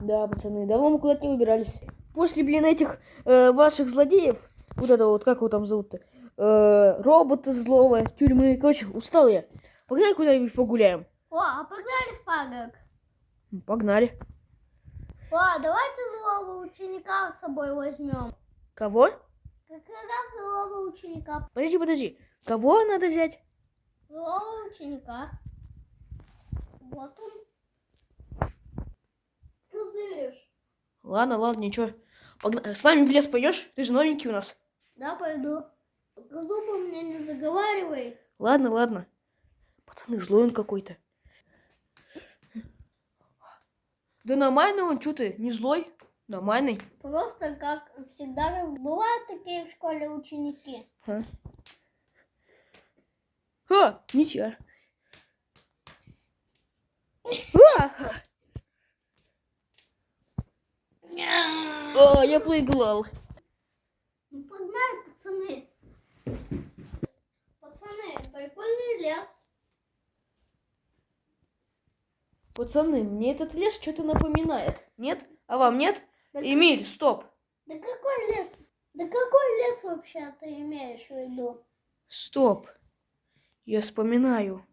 Да, пацаны, давно мы куда-то не убирались. После, блин, этих ваших злодеев, вот этого вот, как его там зовут-то, робота злого, тюрьмы, короче, устал я. Погнали куда-нибудь погуляем. О, а погнали в парк. Погнали. О, давайте злого ученика с собой возьмем. Кого? Как раз злого ученика. Подожди. Кого надо взять? Злого ученика. Вот он. Пузыришь. Ладно, ничего. С нами в лес пойдешь? Ты же новенький у нас. Да, пойду. Только зубы мне не заговаривай. Ладно. Пацаны, злой он какой-то. Да нормальный он, что ты, не злой? Нормальный. Просто, как всегда, бывают такие в школе ученики. Ничего. Я проиграл. Ну, погнали, пацаны. Пацаны, прикольный лес. Пацаны, мне этот лес что-то напоминает. Нет? А вам нет? Да Эмиль, стоп. Да какой лес? Да какой лес вообще ты имеешь в виду? Стоп. Я вспоминаю.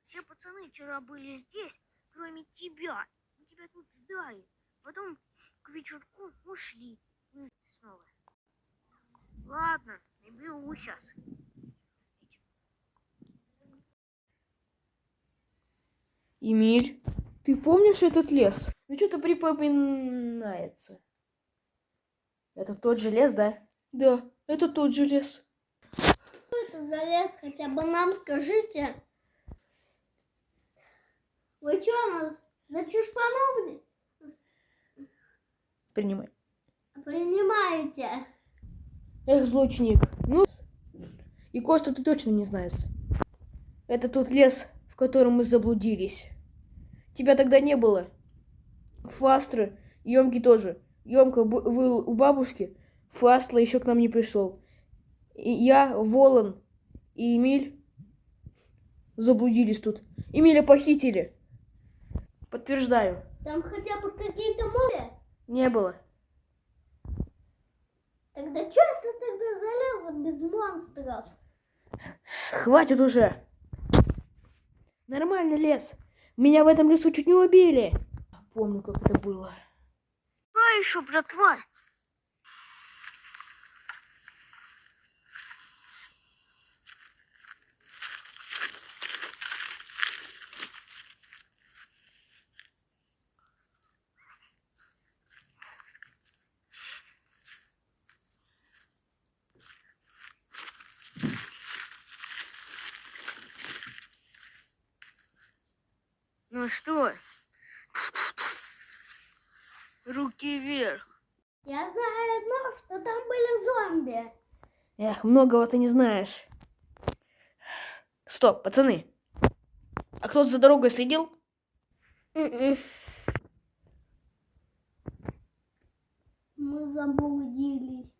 Все пацаны вчера были здесь, кроме тебя. Мы тебя тут ждали. Потом к вечерку ушли. Снова. Ладно, не беру сейчас. Эмиль, ты помнишь этот лес? Ну что-то припоминается. Это тот же лес, да? Да, это тот же лес. Что это за лес? Хотя бы нам скажите. Вы что, нас за чушпанов Принимай. принимаете? Эх, злоученик. Ну, и Костя, ты точно не знаешь. Это тот лес, в котором мы заблудились. Тебя тогда не было. Фастры, Емки тоже. Емка был у бабушки, Фастла еще к нам не пришел. И я, Волан и Эмиль заблудились тут. Эмиля похитили. Подтверждаю. Там хотя бы какие-то море? Не было. Тогда что это тогда за лес без монстров? Хватит уже. Нормальный лес. Меня в этом лесу чуть не убили. Помню, как это было. А еще, братва? Ну что? Руки вверх. Я знаю одно, что там были зомби. Эх, многого ты не знаешь. Стоп, пацаны. А кто-то за дорогой следил? Мы заблудились.